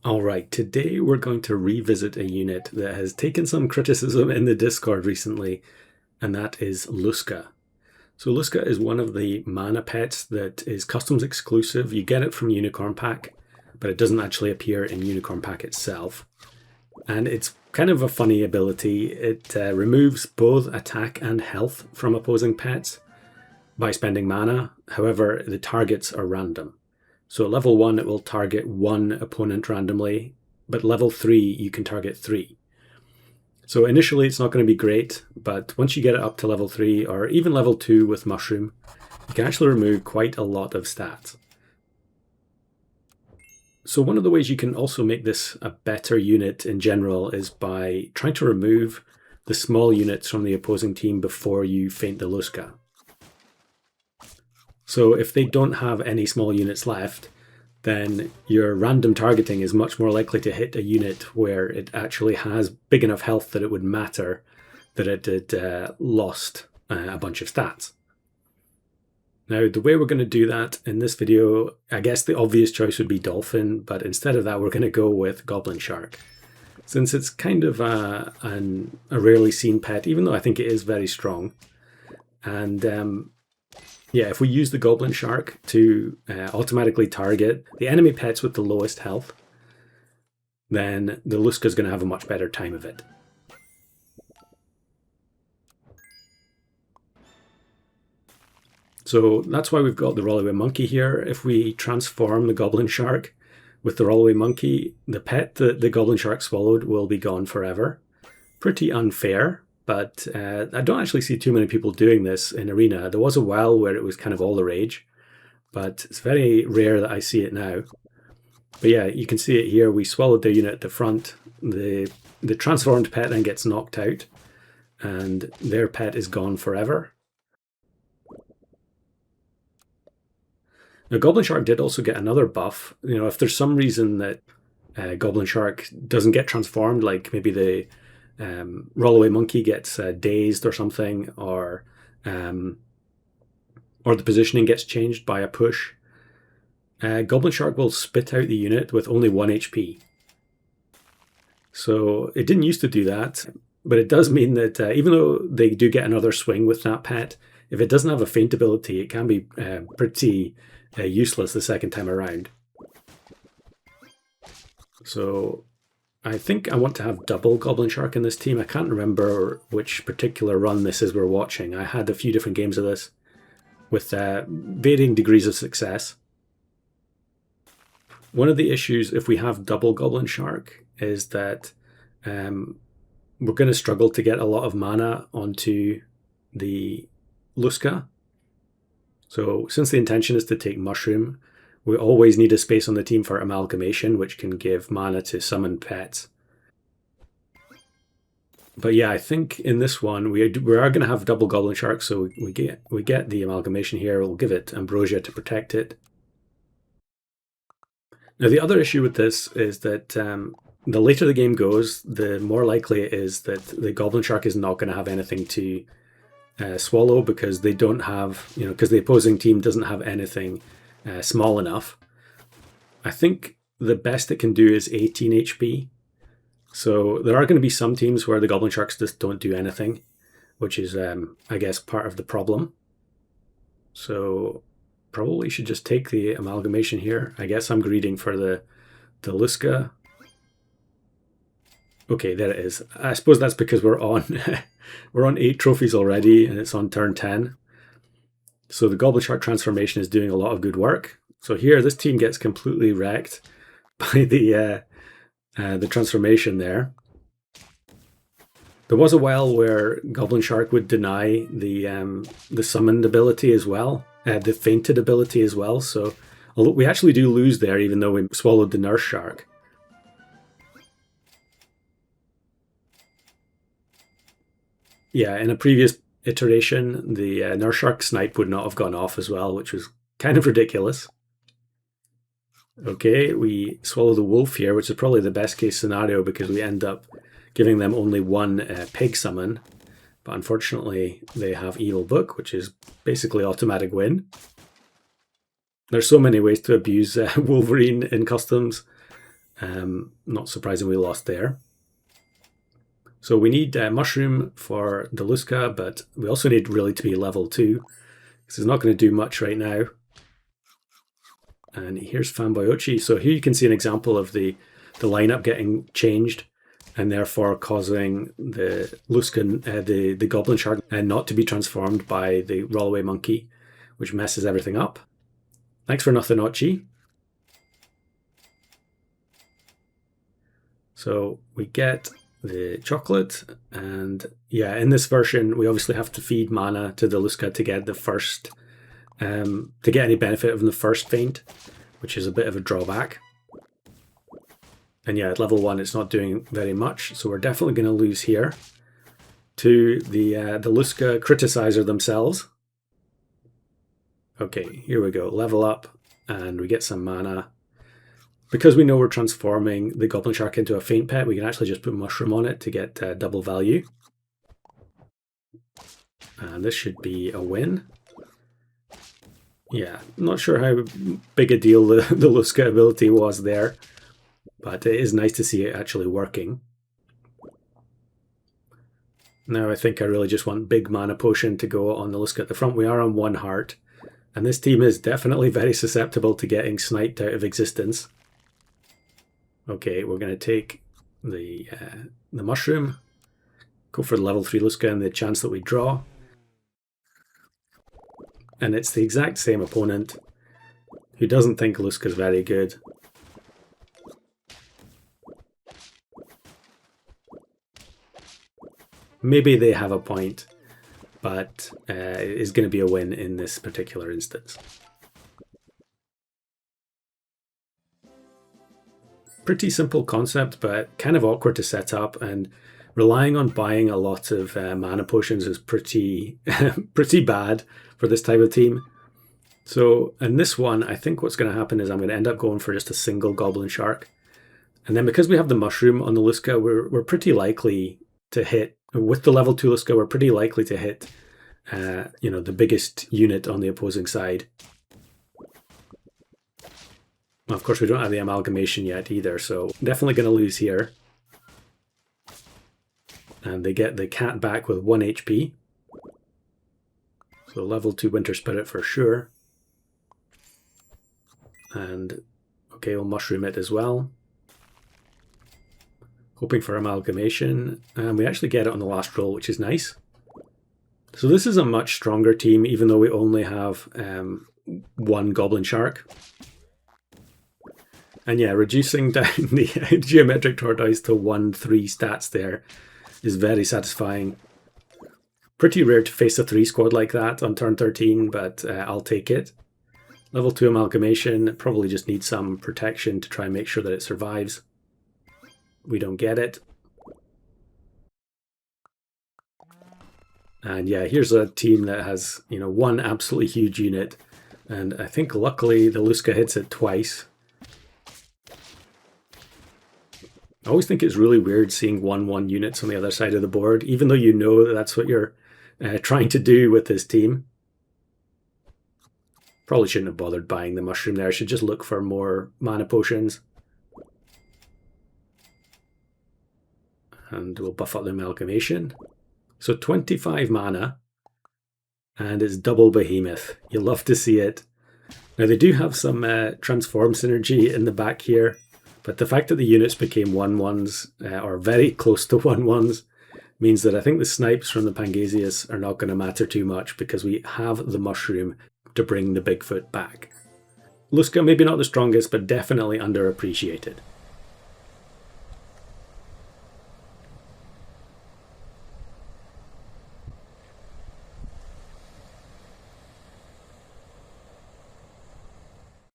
Alright, today we're going to revisit a unit that has taken some criticism in the Discord recently, and that is Lookin. So Lookin is one of the mana pets that is customs exclusive. You get it from Unicorn Pack, but it doesn't actually appear in Unicorn Pack itself. And it's kind of a funny ability. It removes both attack and health from opposing pets by spending mana. However, the targets are random. So at level 1, it will target one opponent randomly, but level 3, you can target 3. So initially, it's not going to be great, but once you get it up to level 3, or even level 2 with Mushroom, you can actually remove quite a lot of stats. So one of the ways you can also make this a better unit in general is by trying to remove the small units from the opposing team before you feint the Lookin. So if they don't have any small units left, then your random targeting is much more likely to hit a unit where it actually has big enough health that it would matter that it had lost a bunch of stats. Now, the way we're going to do that in this video, I guess the obvious choice would be Dolphin, but instead of that, we're going to go with Goblin Shark. Since it's kind of a rarely seen pet, even though I think it is very strong. And yeah, if we use the Goblin Shark to automatically target the enemy pets with the lowest health, then the Lookin is going to have a much better time of it. So that's why we've got the Rollaway Monkey here. If we transform the Goblin Shark with the Rollaway Monkey, the pet that the Goblin Shark swallowed will be gone forever. Pretty unfair. But I don't actually see too many people doing this in Arena. There was a while where it was kind of all the rage, but it's very rare that I see it now. But yeah, you can see it here. We swallowed their unit at the front. The transformed pet then gets knocked out, and their pet is gone forever. Now, Goblin Shark did also get another buff. You know, if there's some reason that Goblin Shark doesn't get transformed, like maybe the Rollaway Monkey gets dazed or something, or the positioning gets changed by a push, Goblin Shark will spit out the unit with only 1 HP. So it didn't used to do that, but it does mean that even though they do get another swing with that pet, if it doesn't have a feint ability, it can be pretty useless the second time around. So I think I want to have double Goblin Shark in this team. I can't remember which particular run this is we're watching. I had a few different games of this with varying degrees of success. One of the issues if we have double Goblin Shark is that we're going to struggle to get a lot of mana onto the Lookin. So since the intention is to take Mushroom, we always need a space on the team for Amalgamation, which can give mana to summon pets. But yeah, I think in this one, we are going to have double Goblin Shark, so we get the Amalgamation here. We'll give it Ambrosia to protect it. Now, the other issue with this is that the later the game goes, the more likely it is that the Goblin Shark is not going to have anything to swallow, because they don't have, because the opposing team doesn't have anything small enough. I think the best it can do is 18 HP. So there are going to be some teams where the Goblin Sharks just don't do anything, which is, I guess, part of the problem. So probably should just take the Amalgamation here. I guess I'm greeding for the Lookin. Okay, there it is. I suppose that's because we're on we're on 8 trophies already, and it's on turn 10. So the Goblin Shark transformation is doing a lot of good work. So here, this team gets completely wrecked by the transformation there. There was a while where Goblin Shark would deny the summoned ability as well, the fainted ability as well. So we actually do lose there, even though we swallowed the Nurse Shark. Yeah, in a previous iteration, the Nurse Shark snipe would not have gone off as well, which was kind of ridiculous. Okay, we swallow the wolf here, which is probably the best case scenario because we end up giving them only 1 pig summon. But unfortunately, they have Evil Book, which is basically automatic win. There's so many ways to abuse Wolverine in customs. Not surprising we lost there. So we need Mushroom for the Lookin, but we also need really to be level 2. This is not going to do much right now. And here's Fanboyochi. So here you can see an example of the lineup getting changed and therefore causing the Lookin, the Goblin Shark, not to be transformed by the Rollaway Monkey, which messes everything up. Thanks for nothing, Ochi. So we get the chocolate, and yeah, in this version we obviously have to feed mana to the Lookin to get the first, to get any benefit from the first feint, which is a bit of a drawback. And yeah, at level 1 it's not doing very much, so we're definitely going to lose here to the Lookin criticizer themselves. Okay, here we go, level up, and we get some mana. Because we know we're transforming the Goblin Shark into a feint pet, we can actually just put Mushroom on it to get double value. And this should be a win. Yeah, not sure how big a deal the Lookin ability was there, but it is nice to see it actually working. Now I think I really just want big mana potion to go on the Lookin at the front. We are on 1 heart, and this team is definitely very susceptible to getting sniped out of existence. Okay, we're going to take the Mushroom, go for the level 3 Lookin and the chance that we draw. And it's the exact same opponent who doesn't think Lookin is very good. Maybe they have a point, but it is going to be a win in this particular instance. Pretty simple concept, but kind of awkward to set up, and relying on buying a lot of mana potions is pretty pretty bad for this type of team. So in this one, I think what's going to happen is I'm going to end up going for just a single Goblin Shark. And then because we have the Mushroom on the Lookin, we're pretty likely to hit, with the level 2 Lookin, we're pretty likely to hit the biggest unit on the opposing side. Of course, we don't have the amalgamation yet either, so definitely going to lose here. And they get the cat back with 1 HP. So level 2 Winter Spirit for sure. And okay, we'll Mushroom it as well. Hoping for amalgamation. And we actually get it on the last roll, which is nice. So this is a much stronger team, even though we only have 1 Goblin Shark. And yeah, reducing down the Geometric Tortoise to 1/3 stats there is very satisfying. Pretty rare to face a 3 squad like that on turn 13, but I'll take it. Level 2 amalgamation, probably just needs some protection to try and make sure that it survives. We don't get it. And yeah, here's a team that has, 1 absolutely huge unit. And I think luckily the Lookin hits it twice. I always think it's really weird seeing 1/1 units on the other side of the board, even though you know that that's what you're trying to do with this team. Probably shouldn't have bothered buying the Mushroom there. I should just look for more mana potions. And we'll buff up the amalgamation. So 25 mana, and it's double Behemoth. You'll love to see it. Now they do have some transform synergy in the back here, but the fact that the units became 1/1s, or very close to 1/1s, means that I think the snipes from the Pangasius are not going to matter too much because we have the Mushroom to bring the Bigfoot back. Lookin maybe not the strongest, but definitely underappreciated.